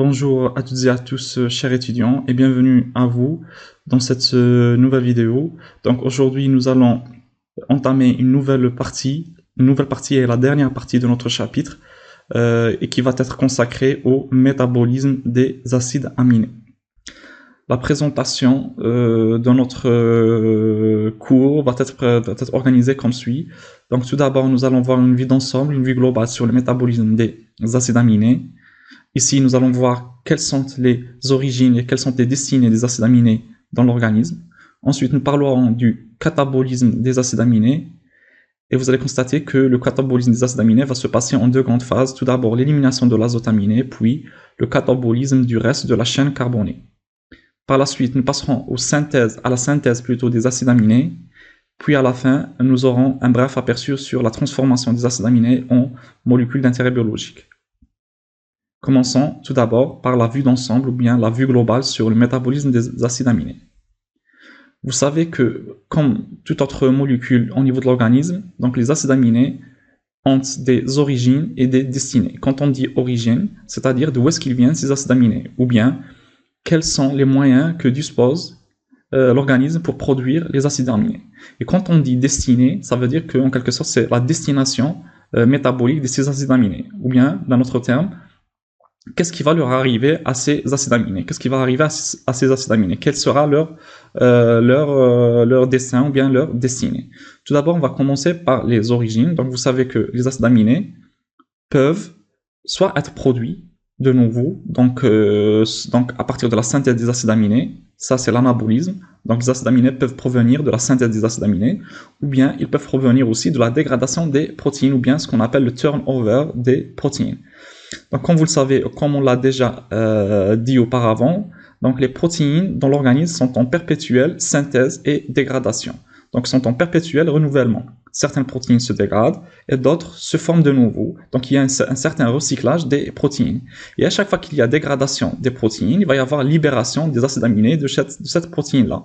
Bonjour à toutes et à tous, chers étudiants, et bienvenue à vous dans cette nouvelle vidéo. Donc aujourd'hui, nous allons entamer une nouvelle partie. Une nouvelle partie est la dernière partie de notre chapitre et qui va être consacrée au métabolisme des acides aminés. La présentation de notre cours va être organisée comme suit. Donc tout d'abord, nous allons voir une vue d'ensemble, une vue globale sur le métabolisme des acides aminés. Ici, nous allons voir quelles sont les origines et quelles sont les destinées des acides aminés dans l'organisme. Ensuite, nous parlerons du catabolisme des acides aminés. Et vous allez constater que le catabolisme des acides aminés va se passer en deux grandes phases. Tout d'abord, l'élimination de l'azote aminé, puis le catabolisme du reste de la chaîne carbonée. Par la suite, nous passerons à la synthèse plutôt des acides aminés. Puis à la fin, nous aurons un bref aperçu sur la transformation des acides aminés en molécules d'intérêt biologique. Commençons tout d'abord par la vue d'ensemble ou bien la vue globale sur le métabolisme des acides aminés. Vous savez que, comme toute autre molécule au niveau de l'organisme, donc les acides aminés ont des origines et des destinées. Quand on dit origine, c'est-à-dire d'où est-ce qu'ils viennent ces acides aminés, ou bien quels sont les moyens que dispose l'organisme pour produire les acides aminés. Et quand on dit destinée, ça veut dire qu'en quelque sorte c'est la destination métabolique de ces acides aminés, ou bien, d'un autre terme, qu'est-ce qui va leur arriver à ces acides aminés? Qu'est-ce qui va arriver à ces acides aminés? Quel sera leur destin ou bien leur destinée? Tout d'abord, on va commencer par les origines. Donc, vous savez que les acides aminés peuvent soit être produits de nouveau, donc à partir de la synthèse des acides aminés, ça c'est l'anabolisme. Donc, les acides aminés peuvent provenir de la synthèse des acides aminés, ou bien ils peuvent provenir aussi de la dégradation des protéines, ou bien ce qu'on appelle le turnover des protéines. Donc, comme vous le savez, comme on l'a déjà dit auparavant, donc les protéines dans l'organisme sont en perpétuelle synthèse et dégradation. Donc, sont en perpétuel renouvellement. Certaines protéines se dégradent et d'autres se forment de nouveau. Donc, il y a un certain recyclage des protéines. Et à chaque fois qu'il y a dégradation des protéines, il va y avoir libération des acides aminés de cette protéine-là.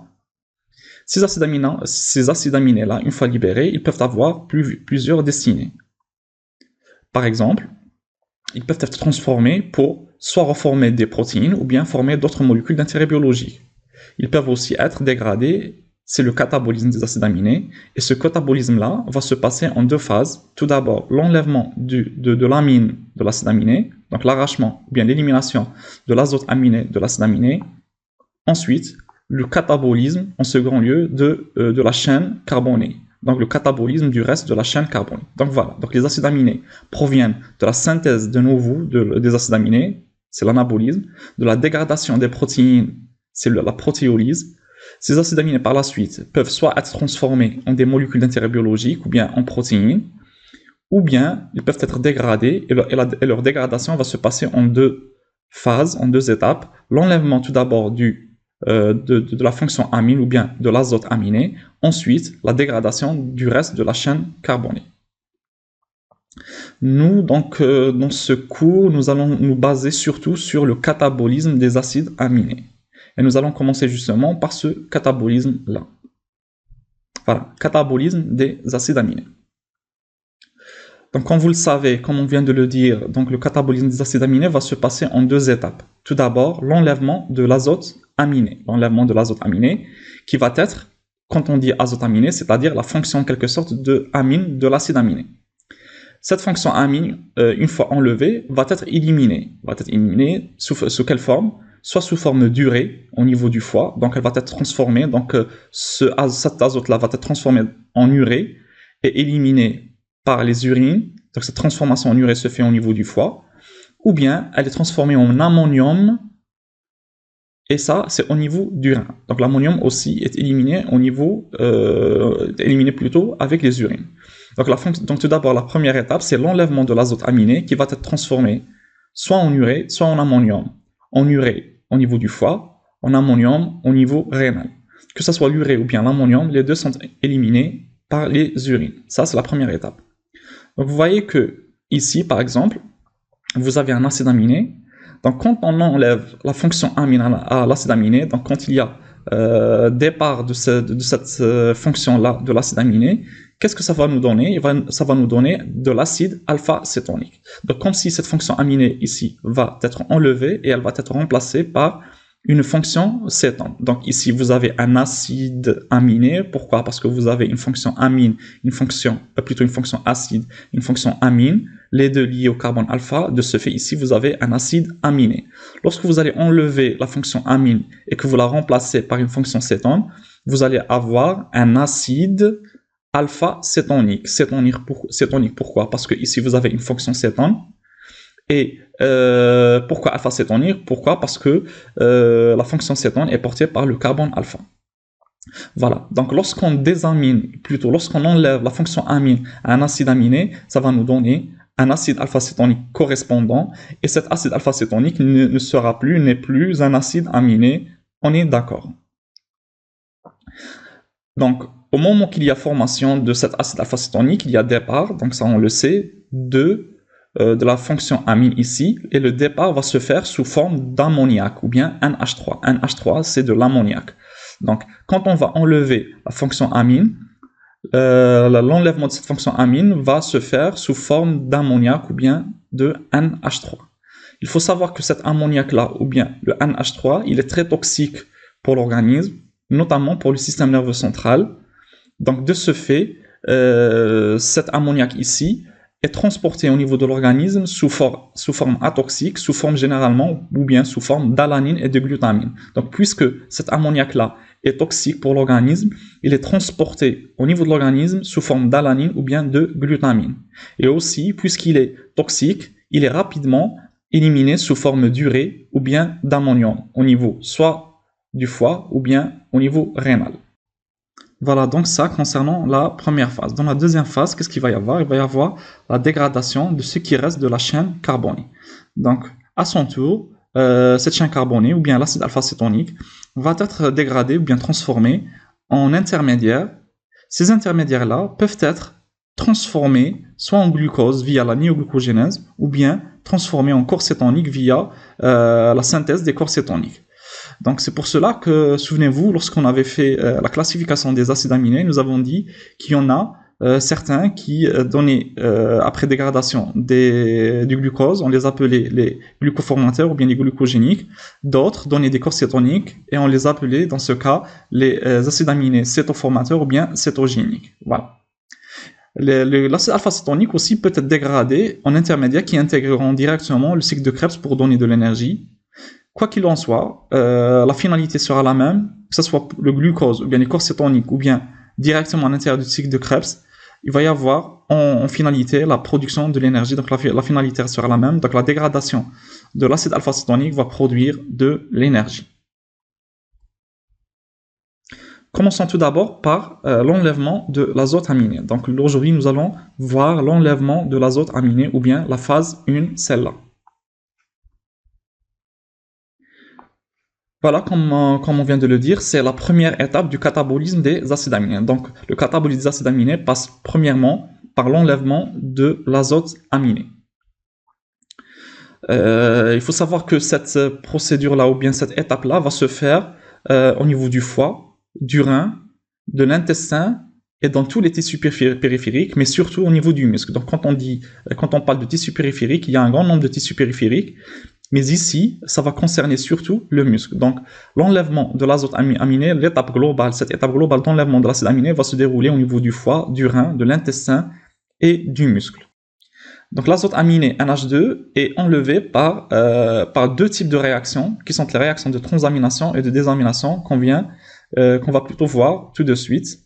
Ces acides aminés-là, une fois libérés, ils peuvent avoir plusieurs destinées. Par exemple, ils peuvent être transformés pour soit reformer des protéines ou bien former d'autres molécules d'intérêt biologique. Ils peuvent aussi être dégradés, c'est le catabolisme des acides aminés, et ce catabolisme-là va se passer en deux phases. Tout d'abord, l'enlèvement de l'amine de l'acide aminé, donc l'arrachement ou bien l'élimination de l'azote aminé de l'acide aminé. Ensuite, le catabolisme en second lieu de la chaîne carbonée. Donc le catabolisme du reste de la chaîne carbonée. Donc voilà, donc les acides aminés proviennent de la synthèse de nouveau des acides aminés, c'est l'anabolisme, de la dégradation des protéines, c'est la protéolyse. Ces acides aminés par la suite peuvent soit être transformés en des molécules d'intérêt biologique ou bien en protéines, ou bien ils peuvent être dégradés et leur dégradation va se passer en deux phases, en deux étapes. L'enlèvement tout d'abord de la fonction amine ou bien de l'azote aminé, ensuite la dégradation du reste de la chaîne carbonée. Nous, donc, dans ce cours, nous allons nous baser surtout sur le catabolisme des acides aminés. Et nous allons commencer justement par ce catabolisme-là. Voilà, catabolisme des acides aminés. Donc, comme vous le savez, comme on vient de le dire, donc le catabolisme des acides aminés va se passer en deux étapes. Tout d'abord, l'enlèvement de l'azote aminé. L'enlèvement de l'azote aminé qui va être, quand on dit azote aminé, c'est-à-dire la fonction en quelque sorte de amine de l'acide aminé. Cette fonction amine, une fois enlevée, va être éliminée. Va être éliminée sous quelle forme? Soit sous forme d'urée au niveau du foie, donc elle va être transformée, donc cet azote-là va être transformé en urée et éliminé par les urines, donc cette transformation en urée se fait au niveau du foie, ou bien elle est transformée en ammonium, et ça c'est au niveau du rein. Donc l'ammonium aussi est éliminé éliminé plutôt avec les urines. Donc tout d'abord la première étape c'est l'enlèvement de l'azote aminé qui va être transformé soit en urée, soit en ammonium. En urée au niveau du foie, en ammonium au niveau rénal. Que ce soit l'urée ou bien l'ammonium, les deux sont éliminés par les urines. Ça c'est la première étape. Donc vous voyez que ici, par exemple, vous avez un acide aminé. Donc quand on enlève la fonction amine à l'acide aminé, donc quand il y a départ de cette fonction-là de l'acide aminé, qu'est-ce que ça va nous donner? Ça va nous donner de l'acide alpha-cétonique. Donc, comme si cette fonction aminée ici va être enlevée et elle va être remplacée par une fonction cétone. Donc ici, vous avez un acide aminé. Pourquoi? Parce que vous avez une fonction amine, plutôt une fonction acide, une fonction amine, les deux liés au carbone alpha. De ce fait, ici, vous avez un acide aminé. Lorsque vous allez enlever la fonction amine et que vous la remplacez par une fonction cétone, vous allez avoir un acide alpha-cétonique. Cétonique, pourquoi? Parce que ici, vous avez une fonction cétone. Et pourquoi alpha-cétonique? Pourquoi? Parce que la fonction cétone est portée par le carbone alpha. Voilà. Donc, lorsqu'on désamine, plutôt lorsqu'on enlève la fonction amine à un acide aminé, ça va nous donner un acide alpha-cétonique correspondant. Et cet acide alpha-cétonique n'est plus un acide aminé. On est d'accord. Donc, au moment qu'il y a formation de cet acide alpha-cétonique, il y a départ, donc ça on le sait, de la fonction amine ici, et le départ va se faire sous forme d'ammoniac, ou bien NH3. NH3, c'est de l'ammoniac. Donc, quand on va enlever la fonction amine, l'enlèvement de cette fonction amine va se faire sous forme d'ammoniac, ou bien de NH3. Il faut savoir que cet ammoniac-là, ou bien le NH3, il est très toxique pour l'organisme, notamment pour le système nerveux central. Donc, de ce fait, cet ammoniac ici est transporté au niveau de l'organisme sous forme atoxique, sous forme généralement, ou bien sous forme d'alanine et de glutamine. Donc, puisque cet ammoniac-là est toxique pour l'organisme, il est transporté au niveau de l'organisme sous forme d'alanine ou bien de glutamine. Et aussi, puisqu'il est toxique, il est rapidement éliminé sous forme d'urée ou bien d'ammonium au niveau soit du foie ou bien au niveau rénal. Voilà, donc ça concernant la première phase. Dans la deuxième phase, qu'est-ce qu'il va y avoir? Il va y avoir la dégradation de ce qui reste de la chaîne carbonée. Donc, à son tour, cette chaîne carbonée, ou bien l'acide alpha-cétonique, va être dégradée ou bien transformée en intermédiaires. Ces intermédiaires-là peuvent être transformés soit en glucose via la néoglucogénèse, ou bien transformés en corps cétonique via la synthèse des corps cétoniques. Donc c'est pour cela que, souvenez-vous, lorsqu'on avait fait la classification des acides aminés, nous avons dit qu'il y en a certains qui donnaient, après dégradation du glucose, on les appelait les glucoformateurs ou bien les glucogéniques, d'autres donnaient des corps cétoniques et on les appelait dans ce cas les acides aminés cétoformateurs ou bien cétogéniques. Voilà. L'acide alpha-cétonique aussi peut être dégradé en intermédiaires qui intégreront directement le cycle de Krebs pour donner de l'énergie. Quoi qu'il en soit, la finalité sera la même, que ce soit le glucose ou bien les corps cétoniques ou bien directement à l'intérieur du cycle de Krebs, il va y avoir en finalité la production de l'énergie, donc la finalité sera la même, donc la dégradation de l'acide alpha-cétonique va produire de l'énergie. Commençons tout d'abord par l'enlèvement de l'azote aminé. Donc aujourd'hui nous allons voir l'enlèvement de l'azote aminé ou bien la phase 1, celle-là. Voilà, comme on vient de le dire, c'est la première étape du catabolisme des acides aminés. Donc, le catabolisme des acides aminés passe premièrement par l'enlèvement de l'azote aminé. Il faut savoir que cette procédure-là, ou bien cette étape-là, va se faire au niveau du foie, du rein, de l'intestin et dans tous les tissus périphériques, mais surtout au niveau du muscle. Donc, quand on parle de tissus périphériques, il y a un grand nombre de tissus périphériques. Mais ici, ça va concerner surtout le muscle. Donc, l'enlèvement de l'azote aminé, cette étape globale d'enlèvement de l'acide aminé va se dérouler au niveau du foie, du rein, de l'intestin et du muscle. Donc, l'azote aminé NH2 est enlevé par deux types de réactions, qui sont les réactions de transamination et de désamination qu'on va plutôt voir tout de suite.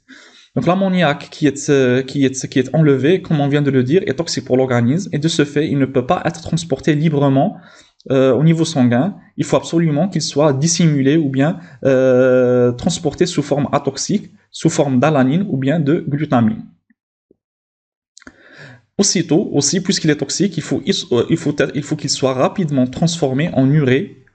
Donc, l'ammoniac qui est enlevé, comme on vient de le dire, est toxique pour l'organisme et de ce fait, il ne peut pas être transporté librement au niveau sanguin. Il faut absolument qu'il soit dissimulé ou bien transporté sous forme atoxique, sous forme d'alanine ou bien de glutamine. Aussitôt, aussi, puisqu'il est toxique, il faut qu'il soit rapidement transformé en urée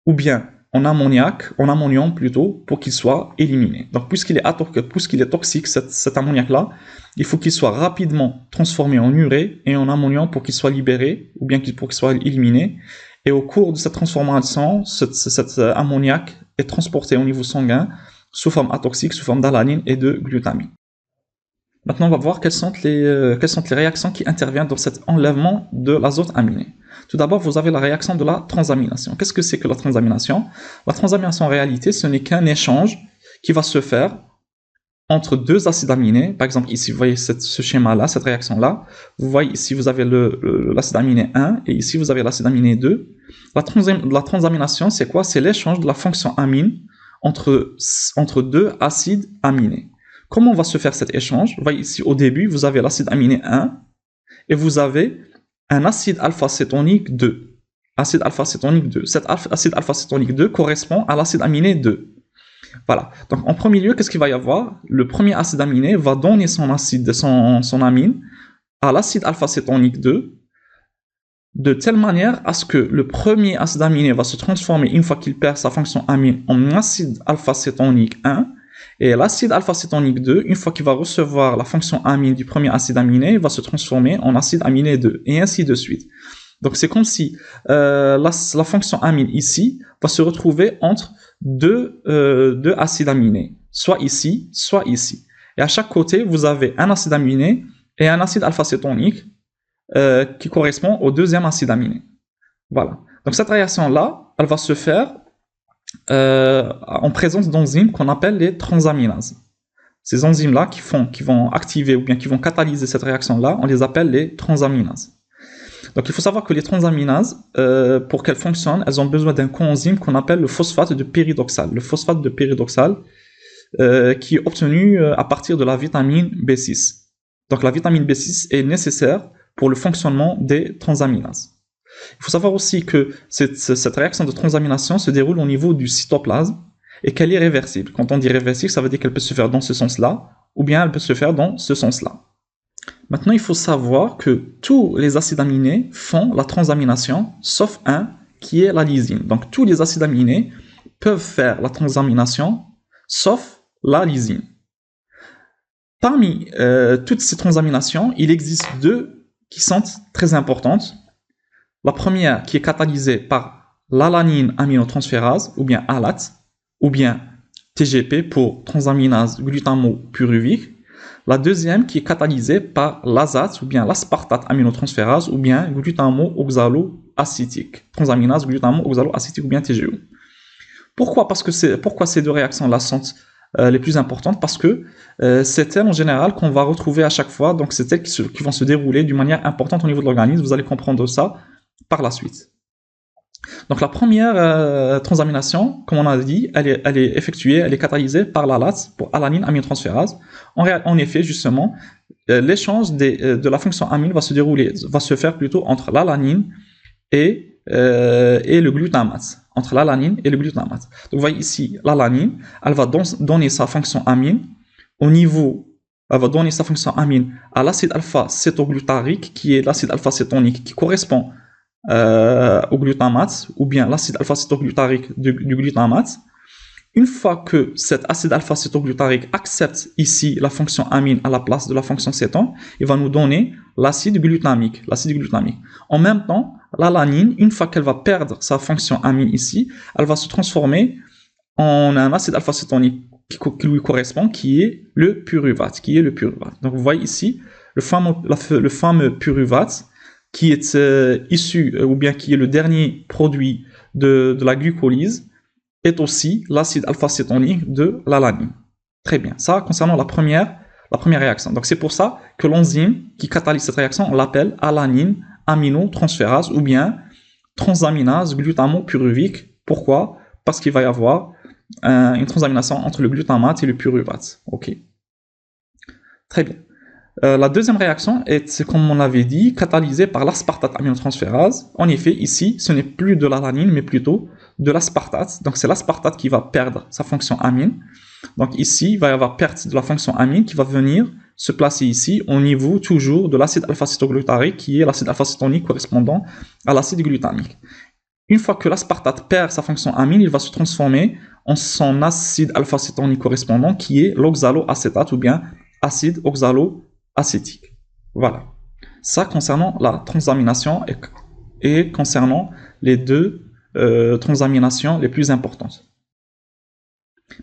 ou bien en ammonium plutôt, pour qu'il soit éliminé. Donc, puisqu'il est toxique, cet ammoniac-là, il faut qu'il soit rapidement transformé en urée et en ammonium pour qu'il soit libéré, ou bien pour qu'il soit éliminé. Et au cours de cette transformation, cet ammoniac est transporté au niveau sanguin sous forme atoxique, sous forme d'alanine et de glutamine. Maintenant, on va voir quelles sont les réactions qui interviennent dans cet enlèvement de l'azote aminé. Tout d'abord, vous avez la réaction de la transamination. Qu'est-ce que c'est que la transamination? La transamination, en réalité, ce n'est qu'un échange qui va se faire entre deux acides aminés. Par exemple, ici, vous voyez ce schéma-là, cette réaction-là. Vous voyez ici, vous avez l'acide aminé 1 et ici, vous avez l'acide aminé 2. La transamination, c'est quoi? C'est l'échange de la fonction amine entre deux acides aminés. Comment va se faire cet échange? Vous voyez ici, au début, vous avez l'acide aminé 1 et vous avez un acide alpha-cétonique 2. Acide alpha-cétonique 2. Cet acide alpha-cétonique 2 correspond à l'acide aminé 2. Voilà. Donc, en premier lieu, qu'est-ce qu'il va y avoir? Le premier acide aminé va donner son amine à l'acide alpha-cétonique 2 de telle manière à ce que le premier acide aminé va se transformer, une fois qu'il perd sa fonction amine, en acide alpha-cétonique 1. Et l'acide alpha-cétonique 2, une fois qu'il va recevoir la fonction amine du premier acide aminé, va se transformer en acide aminé 2, et ainsi de suite. Donc c'est comme si la fonction amine ici va se retrouver entre deux acides aminés, soit ici, soit ici. Et à chaque côté, vous avez un acide aminé et un acide alpha-cétonique qui correspond au deuxième acide aminé. Voilà. Donc cette réaction-là, elle va se faire en présence d'enzymes qu'on appelle les transaminases. Ces enzymes-là qui vont activer ou bien qui vont catalyser cette réaction-là, on les appelle les transaminases. Donc il faut savoir que les transaminases, pour qu'elles fonctionnent, elles ont besoin d'un coenzyme qu'on appelle le phosphate de pyridoxal. Le phosphate de pyridoxal qui est obtenu à partir de la vitamine B6. Donc la vitamine B6 est nécessaire pour le fonctionnement des transaminases. Il faut savoir aussi que cette réaction de transamination se déroule au niveau du cytoplasme et qu'elle est réversible. Quand on dit réversible, ça veut dire qu'elle peut se faire dans ce sens-là ou bien elle peut se faire dans ce sens-là. Maintenant, il faut savoir que tous les acides aminés font la transamination, sauf un qui est la lysine. Donc, tous les acides aminés peuvent faire la transamination, sauf la lysine. Parmi toutes ces transaminations, il existe deux qui sont très importantes. La première qui est catalysée par l'alanine aminotransférase, ou bien ALAT, ou bien TGP pour transaminase glutamo-pyruvique. La deuxième qui est catalysée par l'azate, ou bien l'aspartate aminotransférase, ou bien glutamo-oxaloacétique. Transaminase glutamo-oxaloacétique, ou bien TGO. Pourquoi ces deux réactions-là sont les plus importantes? Parce que c'est elles en général qu'on va retrouver à chaque fois, donc c'est elles qui vont se dérouler d'une manière importante au niveau de l'organisme. Vous allez comprendre ça par la suite. Donc la première transamination, comme on a dit, elle est effectuée, elle est catalysée par l'ALAT pour alanine aminotransférase. En effet, justement, l'échange de la fonction amine va se faire plutôt entre l'alanine et le glutamate. Entre l'alanine et le glutamate. Donc vous voyez ici, l'alanine, elle va donner sa fonction amine elle va donner sa fonction amine à l'acide alpha-cétoglutarique, qui est l'acide alpha-cétonique, qui correspond au glutamate, ou bien l'acide alpha-cétoglutarique du glutamate. Une fois que cet acide alpha-cétoglutarique accepte ici la fonction amine à la place de la fonction cétone, il va nous donner l'acide glutamique. En même temps, l'alanine, une fois qu'elle va perdre sa fonction amine ici, elle va se transformer en un acide alpha-cétonique qui lui correspond, qui est le pyruvate. Donc vous voyez ici le fameux pyruvate qui est issu, ou bien qui est le dernier produit de la glucolyse, est aussi l'acide alpha-cétonique de l'alanine. Très bien. Ça, concernant la première réaction. Donc c'est pour ça que l'enzyme qui catalyse cette réaction, on l'appelle alanine aminotransférase ou bien transaminase glutamo-pyruvique. Pourquoi? Parce qu'il va y avoir une transamination entre le glutamate et le pyruvate. Ok. Très bien. La deuxième réaction est, comme on l'avait dit, catalysée par l'aspartate aminotransférase. En effet, ici, ce n'est plus de l'alanine, mais plutôt de l'aspartate. Donc, c'est l'aspartate qui va perdre sa fonction amine. Donc, ici, il va y avoir perte de la fonction amine qui va venir se placer ici au niveau toujours de l'acide alpha-cétoglutarique, qui est l'acide alpha-cétonique correspondant à l'acide glutamique. Une fois que l'aspartate perd sa fonction amine, il va se transformer en son acide alpha-cétonique correspondant, qui est l'oxaloacétate ou bien acide oxaloacétique. Voilà. Ça concernant la transamination et concernant les deux transaminations les plus importantes.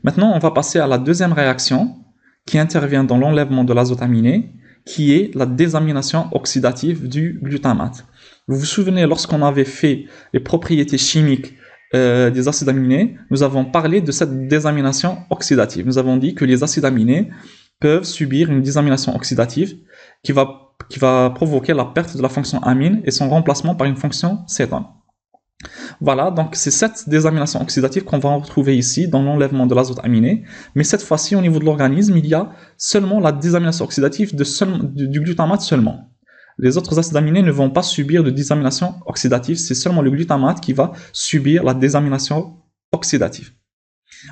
Maintenant, on va passer à la deuxième réaction qui intervient dans l'enlèvement de l'azote aminé, qui est la désamination oxydative du glutamate. Vous vous souvenez, lorsqu'on avait fait les propriétés chimiques des acides aminés, nous avons parlé de cette désamination oxydative. Nous avons dit que les acides aminés peuvent subir une désamination oxydative qui va provoquer la perte de la fonction amine et son remplacement par une fonction cétone. Voilà, donc c'est cette désamination oxydative qu'on va retrouver ici dans l'enlèvement de l'azote aminé, mais cette fois-ci au niveau de l'organisme, il y a seulement la désamination oxydative du glutamate seulement. Les autres acides aminés ne vont pas subir de désamination oxydative, c'est seulement le glutamate qui va subir la désamination oxydative.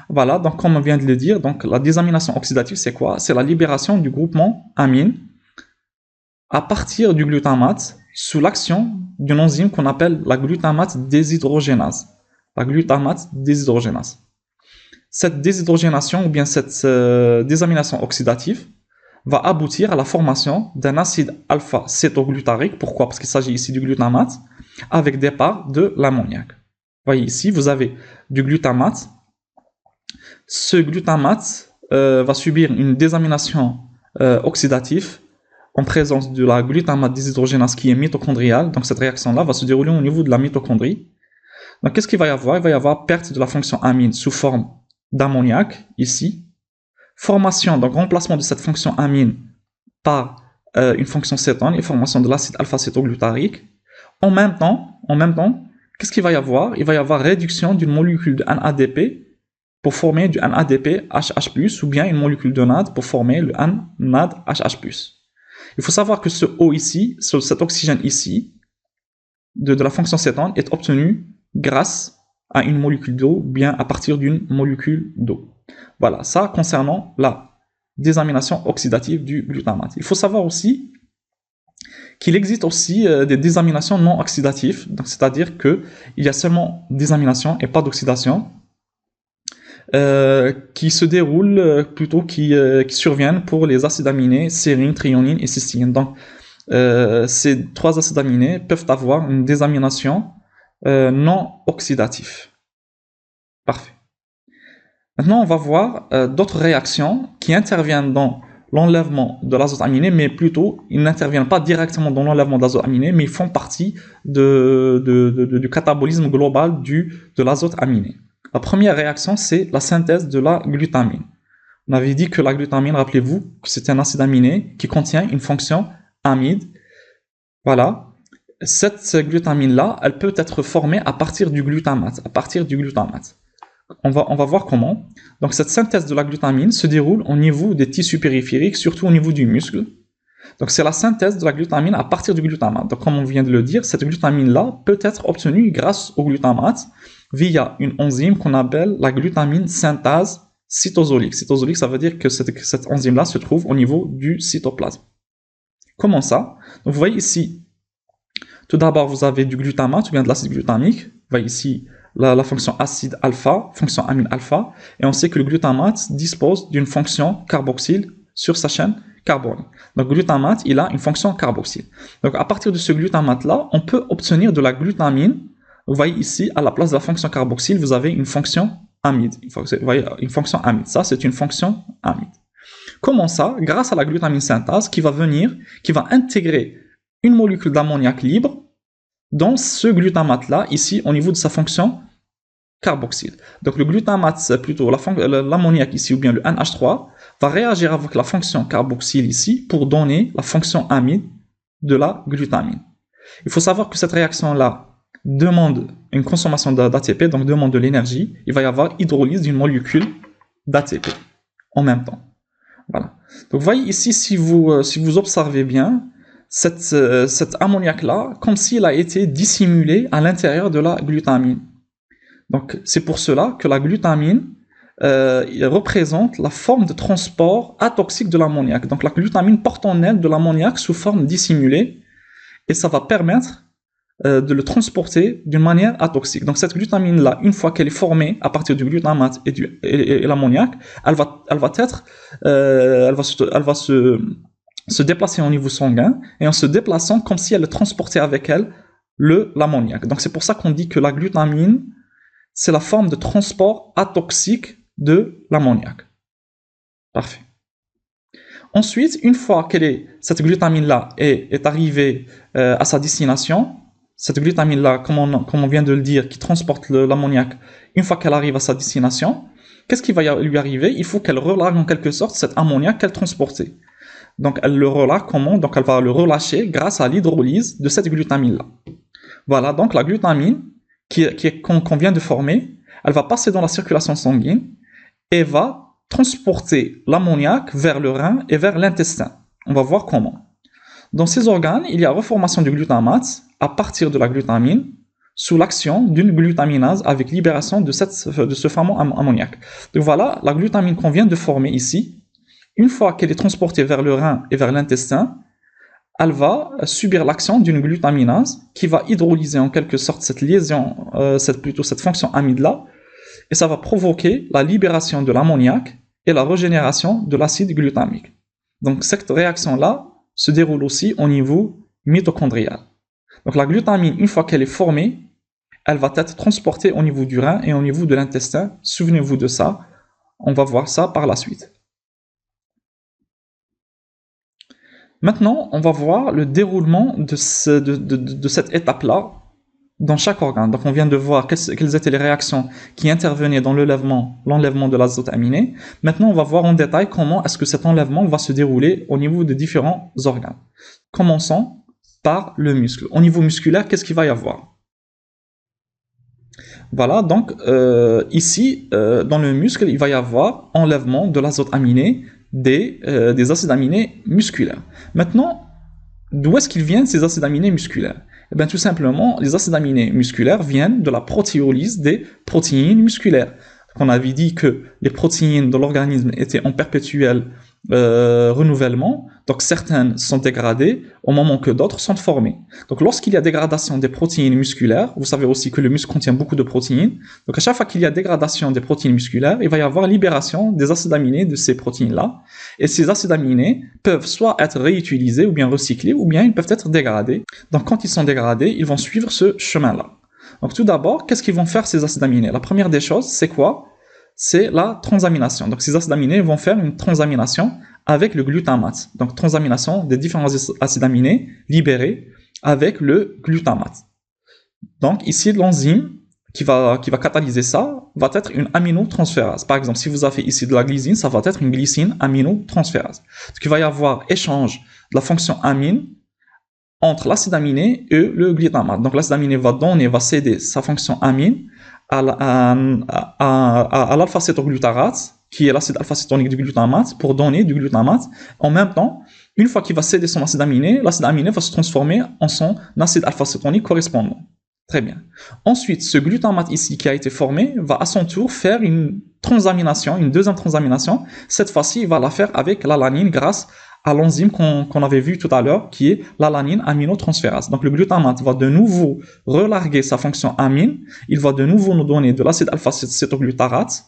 Voilà, donc comme on vient de le dire, donc la désamination oxydative c'est quoi? C'est la libération du groupement amine à partir du glutamate sous l'action d'une enzyme qu'on appelle la glutamate déshydrogénase. La glutamate déshydrogénase. Cette déshydrogénation ou bien cette désamination oxydative va aboutir à la formation d'un acide alpha-cétoglutarique. Pourquoi? Parce qu'il s'agit ici du glutamate avec départ de l'ammoniac. Vous voyez ici, vous avez du glutamate. Ce glutamate va subir une désamination oxydative en présence de la glutamate déshydrogénase qui est mitochondriale. Donc cette réaction-là va se dérouler au niveau de la mitochondrie. Donc qu'est-ce qu'il va y avoir? Il va y avoir perte de la fonction amine sous forme d'ammoniac, ici. Formation, donc remplacement de cette fonction amine par une fonction cétone et formation de l'acide alpha-cétoglutarique. En même temps, qu'est-ce qu'il va y avoir? Il va y avoir réduction d'une molécule de NADP pour former du NADP-HH+, ou bien une molécule de NAD pour former le NADHH+. Il faut savoir que ce O ici, cet oxygène ici, de la fonction cétone, est obtenu grâce à une molécule d'eau, bien à partir d'une molécule d'eau. Voilà, ça concernant la désamination oxydative du glutamate. Il faut savoir aussi qu'il existe aussi des désaminations non oxydatives, c'est-à-dire qu'il y a seulement désamination et pas d'oxydation, qui se déroulent, plutôt qui surviennent pour les acides aminés, sérine, thréonine et cystine. Donc, ces trois acides aminés peuvent avoir une désamination non oxydative. Parfait. Maintenant, on va voir d'autres réactions qui interviennent dans l'enlèvement de l'azote aminé, mais plutôt, ils n'interviennent pas directement dans l'enlèvement de l'azote aminé, mais ils font partie du catabolisme global de l'azote aminé. La première réaction, c'est la synthèse de la glutamine. On avait dit que la glutamine, rappelez-vous, que c'est un acide aminé qui contient une fonction amide. Voilà. Cette glutamine-là, elle peut être formée à partir du glutamate. On va voir comment. Donc cette synthèse de la glutamine se déroule au niveau des tissus périphériques, surtout au niveau du muscle. Donc c'est la synthèse de la glutamine à partir du glutamate. Donc comme on vient de le dire, cette glutamine-là peut être obtenue grâce au glutamate via une enzyme qu'on appelle la glutamine synthase cytosolique. Cytosolique, ça veut dire que cette enzyme-là se trouve au niveau du cytoplasme. Comment ça? Donc vous voyez ici, tout d'abord vous avez du glutamate ou bien de l'acide glutamique. Vous voyez ici la fonction acide alpha, fonction amine alpha, et on sait que le glutamate dispose d'une fonction carboxyle sur sa chaîne carbonique. Donc le glutamate, il a une fonction carboxyle. Donc à partir de ce glutamate-là, on peut obtenir de la glutamine. Vous voyez ici, à la place de la fonction carboxyle, vous avez une fonction amide. Vous voyez, une fonction amide. Ça, c'est une fonction amide. Comment ça? Grâce à la glutamine synthase qui va intégrer une molécule d'ammoniac libre dans ce glutamate-là, ici, au niveau de sa fonction carboxyle. Donc le glutamate, c'est plutôt l'ammoniac ici, ou bien le NH3, va réagir avec la fonction carboxyle ici pour donner la fonction amide de la glutamine. Il faut savoir que cette réaction-là demande une consommation d'ATP, donc demande de l'énergie. Il va y avoir hydrolyse d'une molécule d'ATP en même temps. Voilà. Donc vous voyez ici, si vous observez bien, cet ammoniac-là, comme s'il a été dissimulé à l'intérieur de la glutamine. Donc c'est pour cela que la glutamine représente la forme de transport atoxique de l'ammoniac. Donc la glutamine porte en elle de l'ammoniac sous forme dissimulée, et ça va permettre de le transporter d'une manière atoxique. Donc cette glutamine-là, une fois qu'elle est formée à partir du glutamate et l'ammoniac, elle va se déplacer au niveau sanguin, et en se déplaçant comme si elle transportait avec elle l'ammoniac. Donc c'est pour ça qu'on dit que la glutamine, c'est la forme de transport atoxique de l'ammoniac. Parfait. Ensuite, une fois que cette glutamine-là est arrivée à sa destination, cette glutamine-là, comme on vient de le dire, qui transporte l'ammoniac, une fois qu'elle arrive à sa destination, qu'est-ce qui va lui arriver? Il faut qu'elle relargue en quelque sorte cet ammoniac qu'elle transportait. Donc, elle le relâche comment? Donc, elle va le relâcher grâce à l'hydrolyse de cette glutamine-là. Voilà, donc la glutamine qu'on vient de former, elle va passer dans la circulation sanguine et va transporter l'ammoniac vers le rein et vers l'intestin. On va voir comment. Dans ces organes, il y a reformation du glutamate à partir de la glutamine sous l'action d'une glutaminase avec libération de ce fameux ammoniac. Donc voilà, la glutamine qu'on vient de former ici, une fois qu'elle est transportée vers le rein et vers l'intestin, elle va subir l'action d'une glutaminase qui va hydrolyser en quelque sorte cette liaison, cette fonction amide-là, et ça va provoquer la libération de l'ammoniac et la régénération de l'acide glutamique. Donc cette réaction-là se déroule aussi au niveau mitochondrial. Donc la glutamine, une fois qu'elle est formée, elle va être transportée au niveau du rein et au niveau de l'intestin. Souvenez-vous de ça, on va voir ça par la suite. Maintenant, on va voir le déroulement de cette étape-là dans chaque organe. Donc on vient de voir quelles étaient les réactions qui intervenaient dans l'enlèvement de l'azote aminé. Maintenant, on va voir en détail comment est-ce que cet enlèvement va se dérouler au niveau des différents organes. Commençons par le muscle. Au niveau musculaire, qu'est-ce qu'il va y avoir? Voilà, donc ici, dans le muscle, il va y avoir enlèvement de l'azote aminé des acides aminés musculaires. Maintenant, d'où est-ce qu'ils viennent ces acides aminés musculaires? Eh bien, tout simplement, les acides aminés musculaires viennent de la protéolyse des protéines musculaires. Donc, on avait dit que les protéines de l'organisme étaient en perpétuel renouvellement, donc certaines sont dégradées au moment que d'autres sont formées. Donc lorsqu'il y a dégradation des protéines musculaires, vous savez aussi que le muscle contient beaucoup de protéines, donc à chaque fois qu'il y a dégradation des protéines musculaires, il va y avoir libération des acides aminés de ces protéines-là, et ces acides aminés peuvent soit être réutilisés ou bien recyclés, ou bien ils peuvent être dégradés. Donc quand ils sont dégradés, ils vont suivre ce chemin-là. Donc tout d'abord, qu'est-ce qu'ils vont faire ces acides aminés? La première des choses, c'est quoi? C'est la transamination. Donc ces acides aminés vont faire une transamination avec le glutamate. Donc transamination des différents acides aminés libérés avec le glutamate. Donc ici l'enzyme qui va catalyser ça va être une aminotransférase. Par exemple, si vous avez ici de la glycine, ça va être une glycine aminotransférase. Donc il va y avoir échange de la fonction amine entre l'acide aminé et le glutamate. Donc l'acide aminé va céder sa fonction amine à l'alpha-cétoglutarate, qui est l'acide alpha-cétonique du glutamate, pour donner du glutamate. En même temps, une fois qu'il va céder son acide aminé, l'acide aminé va se transformer en son acide alpha-cétonique correspondant. Très bien. Ensuite, ce glutamate ici qui a été formé va à son tour faire une transamination, une deuxième transamination. Cette fois-ci, il va la faire avec l'alanine grâce à l'enzyme qu'on avait vu tout à l'heure, qui est l'alanine aminotransférase. Donc le glutamate va de nouveau relarguer sa fonction amine, il va de nouveau nous donner de l'acide alpha-cétoglutarate,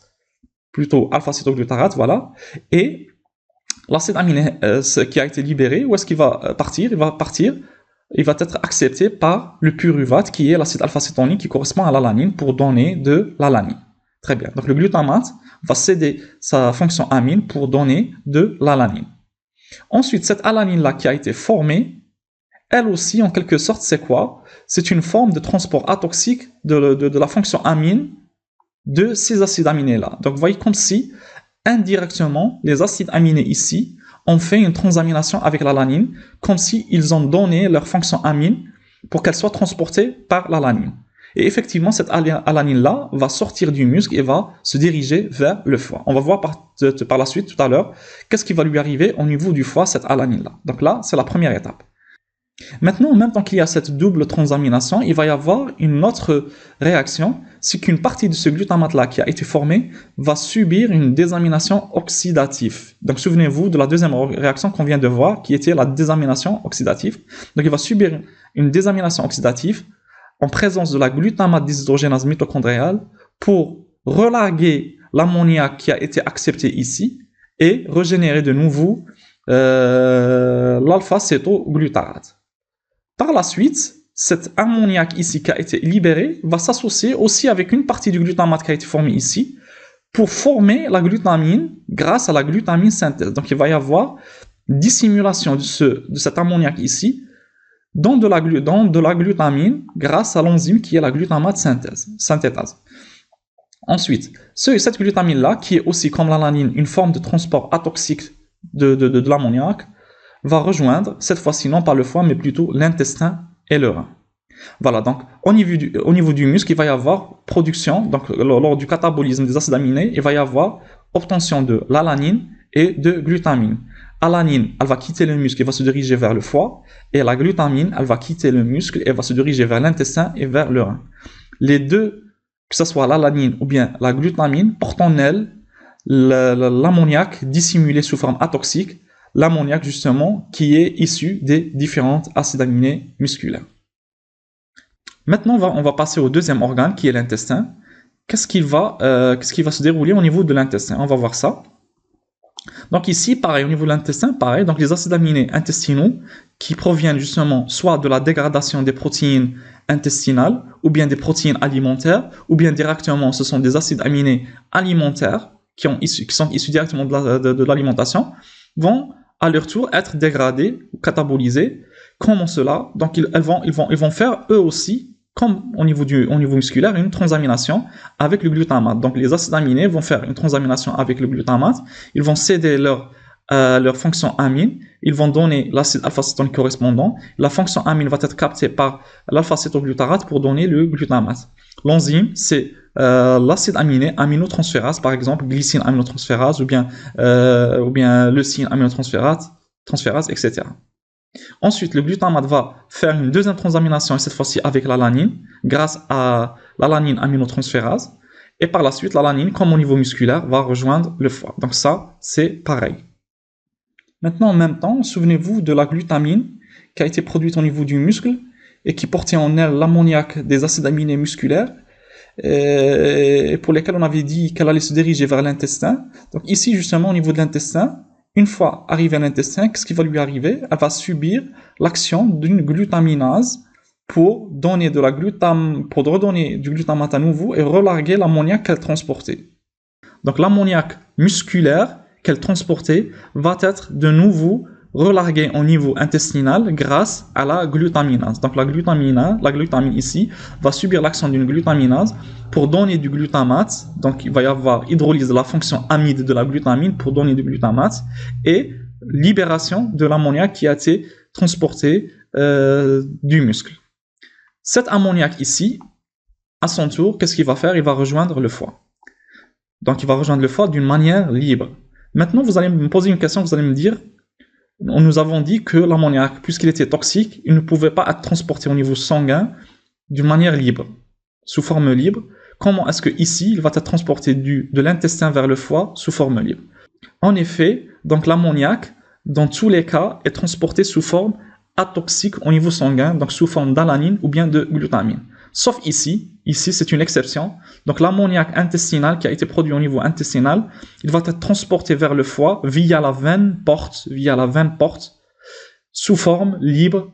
plutôt alpha-cétoglutarate, voilà, et l'acide aminé qui a été libéré, où est-ce qu'il va partir? Il va être accepté par le pyruvate, qui est l'acide alpha-cétonique qui correspond à l'alanine, pour donner de l'alanine. Très bien. Donc le glutamate va céder sa fonction amine pour donner de l'alanine. Ensuite, cette alanine-là qui a été formée, elle aussi, en quelque sorte, c'est quoi? C'est une forme de transport atoxique de la fonction amine de ces acides aminés-là. Donc, vous voyez comme si, indirectement, les acides aminés ici ont fait une transamination avec l'alanine, comme si ils ont donné leur fonction amine pour qu'elle soit transportée par l'alanine. Et effectivement, cette alanine-là va sortir du muscle et va se diriger vers le foie. On va voir par la suite, tout à l'heure, qu'est-ce qui va lui arriver au niveau du foie, cette alanine-là. Donc là, c'est la première étape. Maintenant, en même temps qu'il y a cette double transamination, il va y avoir une autre réaction, c'est qu'une partie de ce glutamate-là qui a été formé va subir une désamination oxydative. Donc souvenez-vous de la deuxième réaction qu'on vient de voir, qui était la désamination oxydative. Donc il va subir une désamination oxydative en présence de la glutamate déshydrogénase mitochondriale pour relarguer l'ammoniac qui a été accepté ici et régénérer de nouveau l'alpha-cétoglutarate. Par la suite, cet ammoniac ici qui a été libéré va s'associer aussi avec une partie du glutamate qui a été formé ici pour former la glutamine grâce à la glutamine synthèse. Donc il va y avoir dissimulation de cet ammoniac ici dans de la glutamine grâce à l'enzyme qui est la glutamate synthétase. Ensuite, cette glutamine-là, qui est aussi comme l'alanine une forme de transport atoxique de l'ammoniac, va rejoindre, cette fois-ci non pas le foie, mais plutôt l'intestin et le rein. Voilà, donc au niveau du muscle, il va y avoir production, donc lors du catabolisme des acides aminés, il va y avoir obtention de l'alanine et de glutamine. Alanine, elle va quitter le muscle et va se diriger vers le foie, et la glutamine, elle va quitter le muscle et va se diriger vers l'intestin et vers le rein. Les deux, que ce soit l'alanine ou bien la glutamine, portent en elles l'ammoniac dissimulé sous forme atoxique, l'ammoniac justement qui est issu des différents acides aminés musculaires. Maintenant, on va passer au deuxième organe qui est l'intestin. Qu'est-ce qui va se dérouler au niveau de l'intestin? On va voir ça. Donc ici, pareil, au niveau de l'intestin, pareil, donc les acides aminés intestinaux qui proviennent justement soit de la dégradation des protéines intestinales ou bien des protéines alimentaires ou bien directement ce sont des acides aminés alimentaires qui sont issus directement de l'alimentation vont à leur tour être dégradés ou catabolisés. Comment cela? Donc ils vont faire eux aussi comme au niveau musculaire, une transamination avec le glutamate. Donc les acides aminés vont faire une transamination avec le glutamate, ils vont céder leur fonction amine, ils vont donner l'acide alpha-cétonique correspondant, la fonction amine va être captée par l'alpha-cétoglutarate pour donner le glutamate. L'enzyme, c'est l'acide aminé aminotransférase, par exemple glycine aminotransférase ou bien leucine aminotransférase, etc. Ensuite, le glutamate va faire une deuxième transamination, et cette fois-ci avec l'alanine, grâce à l'alanine aminotransférase. Et par la suite, l'alanine, comme au niveau musculaire, va rejoindre le foie. Donc ça, c'est pareil. Maintenant, en même temps, souvenez-vous de la glutamine qui a été produite au niveau du muscle et qui portait en elle l'ammoniac des acides aminés musculaires, et pour lesquels on avait dit qu'elle allait se diriger vers l'intestin. Donc ici, justement, au niveau de l'intestin, une fois arrivée à l'intestin, qu'est-ce qui va lui arriver? Elle va subir l'action d'une glutaminase pour redonner du glutamate à nouveau et relarguer l'ammoniac qu'elle transportait. Donc l'ammoniac musculaire qu'elle transportait va être de nouveau relargué au niveau intestinal grâce à la glutaminase. Donc la glutamine ici, va subir l'action d'une glutaminase pour donner du glutamate. Donc il va y avoir hydrolyse de la fonction amide de la glutamine pour donner du glutamate et libération de l'ammoniac qui a été transporté du muscle. Cet ammoniac ici, à son tour, qu'est-ce qu'il va faire? Il va rejoindre le foie. Donc il va rejoindre le foie d'une manière libre. Maintenant, vous allez me poser une question, vous allez me dire, nous avons dit que l'ammoniac, puisqu'il était toxique, il ne pouvait pas être transporté au niveau sanguin d'une manière libre, sous forme libre. Comment est-ce que ici, il va être transporté de l'intestin vers le foie sous forme libre? En effet, donc l'ammoniac, dans tous les cas, est transporté sous forme atoxique au niveau sanguin, donc sous forme d'alanine ou bien de glutamine. Sauf ici c'est une exception. Donc l'ammoniac intestinal qui a été produit au niveau intestinal, il va être transporté vers le foie via la veine porte, sous forme libre,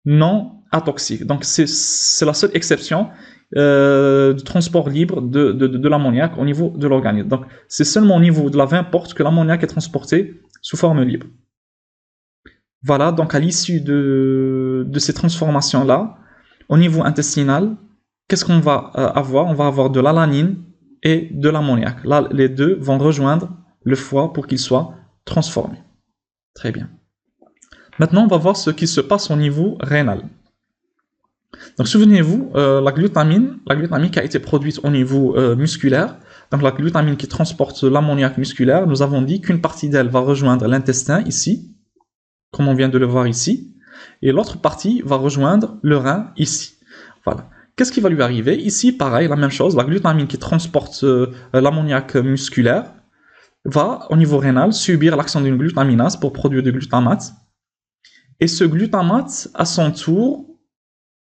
non atoxique. Donc c'est la seule exception du transport libre de l'ammoniac au niveau de l'organisme. Donc c'est seulement au niveau de la veine porte que l'ammoniac est transporté sous forme libre. Voilà, donc à l'issue de ces transformations-là, au niveau intestinal, qu'est-ce qu'on va avoir? On va avoir de l'alanine et de l'ammoniac. Là, les deux vont rejoindre le foie pour qu'il soit transformé. Très bien. Maintenant, on va voir ce qui se passe au niveau rénal. Donc, souvenez-vous, la glutamine qui a été produite au niveau musculaire, donc la glutamine qui transporte l'ammoniac musculaire, nous avons dit qu'une partie d'elle va rejoindre l'intestin ici, comme on vient de le voir ici, et l'autre partie va rejoindre le rein ici. Voilà. Qu'est-ce qui va lui arriver? Ici, pareil, la même chose, la glutamine qui transporte l'ammoniac musculaire va, au niveau rénal, subir l'action d'une glutaminase pour produire du glutamate. Et ce glutamate, à son tour,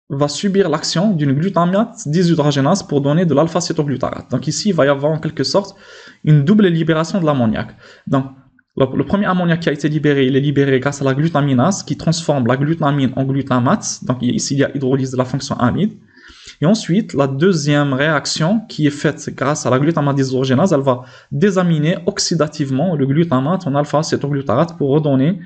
va subir l'action d'une glutamate déshydrogénase pour donner de l'alpha-cétoglutarate. Donc ici, il va y avoir en quelque sorte une double libération de l'ammoniac. Donc, le premier ammoniac qui a été libéré, il est libéré grâce à la glutaminase qui transforme la glutamine en glutamate. Donc ici, il y a hydrolyse de la fonction amide. Et ensuite, la deuxième réaction qui est faite grâce à la glutamate déshydrogénase, elle va désaminer oxydativement le glutamate en alpha-cétoglutarate pour redonner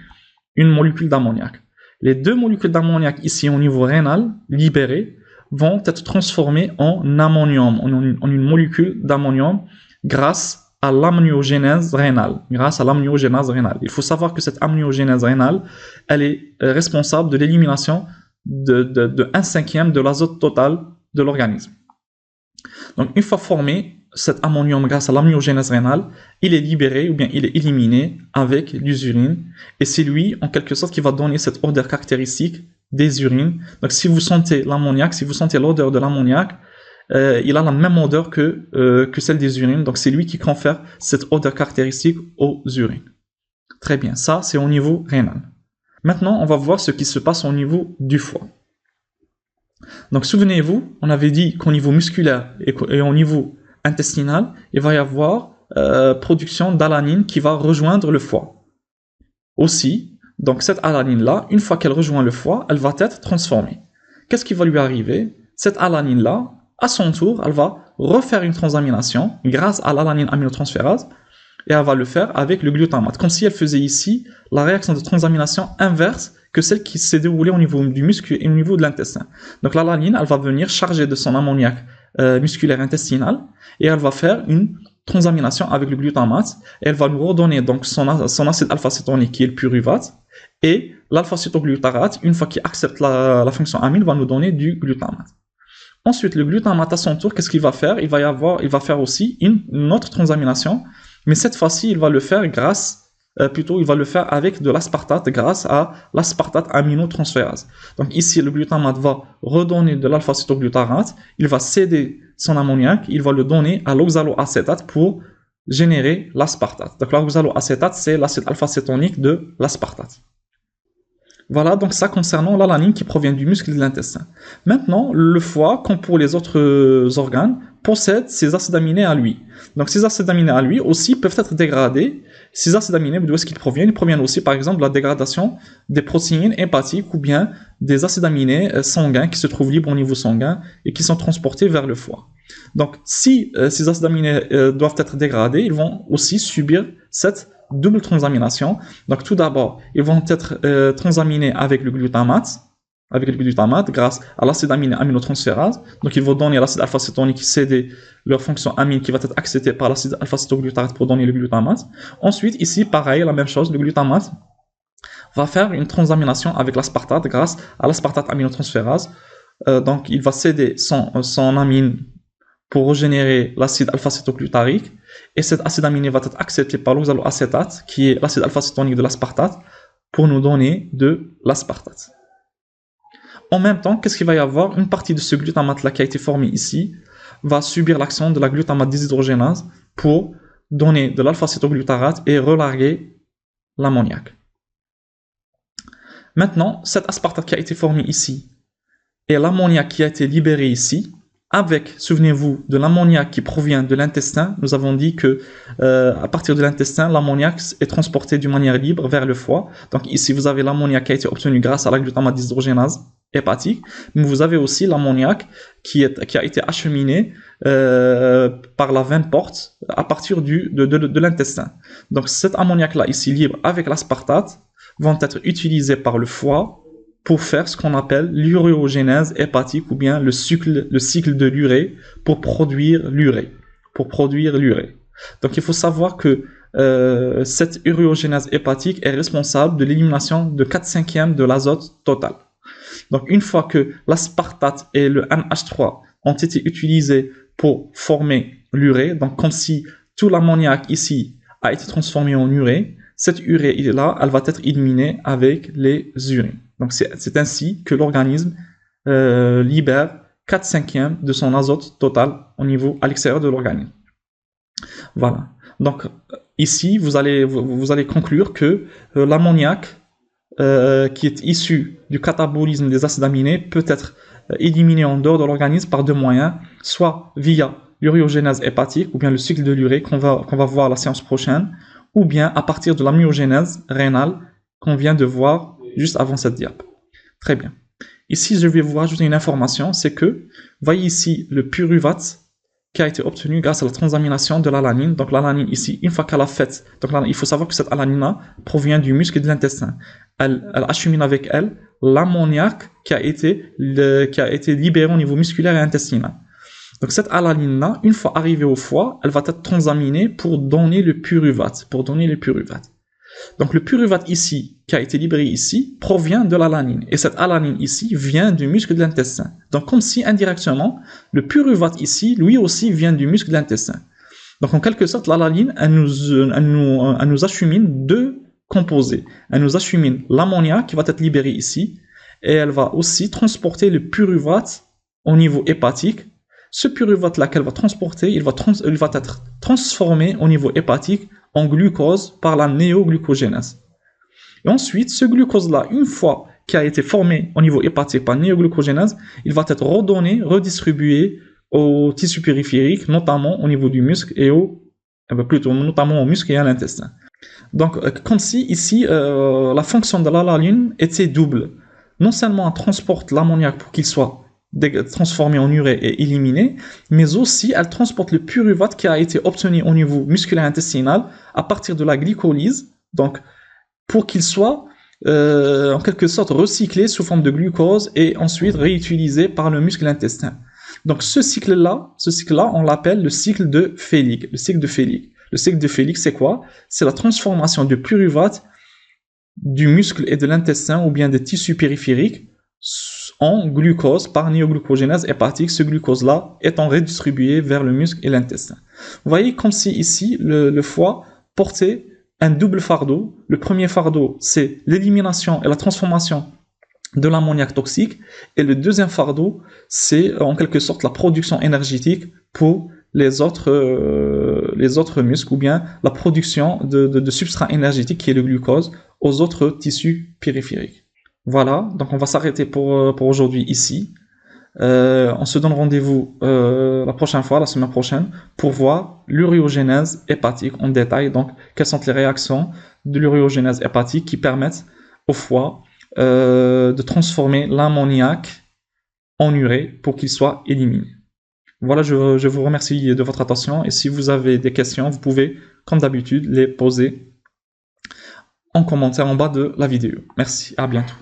une molécule d'ammoniac. Les deux molécules d'ammoniac ici au niveau rénal, libérées, vont être transformées en ammonium, en une molécule d'ammonium grâce à l'amniogénèse rénale. Il faut savoir que cette amniogénèse rénale, elle est responsable de l'élimination de 1/5 de l'azote total de l'organisme. Donc, une fois formé, cet ammonium, grâce à l'amniogénèse rénale, il est libéré ou bien il est éliminé avec l'usurine. Et c'est lui, en quelque sorte, qui va donner cette odeur caractéristique des urines. Donc, si vous sentez l'ammoniac, si vous sentez l'odeur de l'ammoniac, il a la même odeur que celle des urines. Donc, c'est lui qui confère cette odeur caractéristique aux urines. Très bien, ça, c'est au niveau rénal. Maintenant, on va voir ce qui se passe au niveau du foie. Donc, souvenez-vous, on avait dit qu'au niveau musculaire et au niveau intestinal, il va y avoir production d'alanine qui va rejoindre le foie. Aussi, donc cette alanine-là, une fois qu'elle rejoint le foie, elle va être transformée. Qu'est-ce qui va lui arriver? Cette alanine-là, à son tour, elle va refaire une transamination grâce à l'alanine aminotransférase et elle va le faire avec le glutamate, comme si elle faisait ici la réaction de transamination inverse que celle qui s'est déroulée au niveau du muscle et au niveau de l'intestin. Donc l'alanine, elle va venir charger de son ammoniac musculaire intestinal et elle va faire une transamination avec le glutamate et elle va nous redonner donc son acide alpha-cétonique qui est le pyruvate et l'alpha-cétoglutarate, une fois qu'il accepte la fonction amine, va nous donner du glutamate. Ensuite, le glutamate à son tour, qu'est-ce qu'il va faire? Il va faire aussi une autre transamination, mais cette fois-ci, il va le faire il va le faire avec de l'aspartate grâce à l'aspartate aminotransférase. Donc ici, le glutamate va redonner de l'alpha-cétoglutarate, il va céder son ammoniac, il va le donner à l'oxaloacétate pour générer l'aspartate. Donc l'oxaloacétate, c'est l'acide alpha-cétonique de l'aspartate. Voilà, donc ça concernant l'alanine qui provient du muscle et de l'intestin. Maintenant, le foie, comme pour les autres organes, possède ces acides aminés à lui. Donc ces acides aminés à lui aussi peuvent être dégradés. Ces acides aminés, d'où est-ce qu'ils proviennent? Ils proviennent aussi par exemple de la dégradation des protéines hépatiques ou bien des acides aminés sanguins qui se trouvent libres au niveau sanguin et qui sont transportés vers le foie. Donc si ces acides aminés doivent être dégradés, ils vont aussi subir cette double transamination. Donc tout d'abord, ils vont être transaminés avec le glutamate grâce à l'acide aminé aminotransférase. Donc ils vont donner à l'acide alpha-cétonique qui cède leur fonction amine qui va être acceptée par l'acide alpha-cétoglutarate pour donner le glutamate. Ensuite, ici, pareil, la même chose, le glutamate va faire une transamination avec l'aspartate grâce à l'aspartate aminotransférase. Donc il va céder son amine pour régénérer l'acide alpha-cétogglutarique et cet acide aminé va être accepté par l'oxaloacétate qui est l'acide alpha-cétonique de l'aspartate pour nous donner de l'aspartate. En même temps, qu'est-ce qu'il va y avoir? Une partie de ce glutamate-là qui a été formé ici va subir l'action de la glutamate déshydrogénase pour donner de l'alpha-cétoglutarate et relarguer l'ammoniac. Maintenant, cette aspartate qui a été formée ici et l'ammoniac qui a été libéré ici, avec, souvenez-vous, de l'ammoniac qui provient de l'intestin, nous avons dit que à partir de l'intestin, l'ammoniac est transporté d'une manière libre vers le foie. Donc ici, vous avez l'ammoniac qui a été obtenu grâce à la glutamate déshydrogénase hépatique, mais vous avez aussi l'ammoniac qui a été acheminé par la veine porte à partir de l'intestin. Donc cet ammoniac-là, ici libre, avec l'aspartate, vont être utilisés par le foie pour faire ce qu'on appelle l'uréogénèse hépatique ou bien le cycle de l'urée pour produire l'urée. Donc il faut savoir que cette uréogénèse hépatique est responsable de l'élimination de 4/5 de l'azote total. Donc une fois que l'aspartate et le NH3 ont été utilisés pour former l'urée, donc comme si tout l'ammoniac ici a été transformé en urée, cette urée-là, elle va être éliminée avec les urines. Donc c'est ainsi que l'organisme libère 4/5 de son azote total à l'extérieur de l'organisme. Voilà. Donc ici, vous allez conclure que l'ammoniac qui est issu du catabolisme des acides aminés peut être éliminé en dehors de l'organisme par deux moyens, soit via l'uréogénèse hépatique ou bien le cycle de l'urée qu'on va voir la séance prochaine, ou bien à partir de l'amniogénèse rénale qu'on vient de voir juste avant cette diapo. Très bien. Ici, je vais vous rajouter une information, c'est que, voyez ici le pyruvate qui a été obtenue grâce à la transamination de l'alanine. Donc l'alanine ici, une fois qu'elle a fait, donc il faut savoir que cette alanine-là provient du muscle et de l'intestin. Elle achemine avec elle l'ammoniac qui a été libéré au niveau musculaire et intestinal. Donc cette alanine-là, une fois arrivée au foie, elle va être transaminée pour donner le pyruvate, Donc le pyruvate ici, qui a été libéré ici, provient de l'alanine. Et cette alanine ici vient du muscle de l'intestin. Donc comme si indirectement, le pyruvate ici, lui aussi, vient du muscle de l'intestin. Donc en quelque sorte, l'alanine, elle nous achemine deux composés. Elle nous achemine l'ammoniac qui va être libéré ici, et elle va aussi transporter le pyruvate au niveau hépatique. Ce pyruvate-là qu'elle va transporter, il va être transformé au niveau hépatique en glucose par la néoglucogénèse. Et ensuite, ce glucose-là, une fois qu'il a été formé au niveau hépatique par néoglucogénèse, il va être redonné, redistribué au tissu périphérique, notamment au niveau du muscle et notamment au muscle et à l'intestin. Donc, comme si ici, la fonction de l'alanine était double. Non seulement elle transporte l'ammoniac pour qu'il soit transformé en urée et éliminé, mais aussi elle transporte le pyruvate qui a été obtenu au niveau musculaire intestinal à partir de la glycolyse, donc pour qu'il soit en quelque sorte recyclé sous forme de glucose et ensuite réutilisé par le muscle intestin. Donc ce cycle-là, on l'appelle le cycle de Fehlig. Le cycle de Fehlig, c'est quoi? C'est la transformation du pyruvate du muscle et de l'intestin ou bien des tissus périphériques en glucose par néoglucogénèse hépatique, ce glucose-là étant redistribué vers le muscle et l'intestin. Vous voyez comme si ici, le foie portait un double fardeau. Le premier fardeau, c'est l'élimination et la transformation de l'ammoniac toxique, et le deuxième fardeau, c'est en quelque sorte la production énergétique pour les autres muscles, ou bien la production de substrat énergétique qui est le glucose aux autres tissus périphériques. Voilà, donc on va s'arrêter pour aujourd'hui ici. On se donne rendez-vous la semaine prochaine, pour voir l'uréogénèse hépatique en détail. Donc, quelles sont les réactions de l'uréogénèse hépatique qui permettent au foie de transformer l'ammoniac en urée pour qu'il soit éliminé. Voilà, je vous remercie de votre attention, et si vous avez des questions, vous pouvez, comme d'habitude, les poser en commentaire en bas de la vidéo. Merci, à bientôt.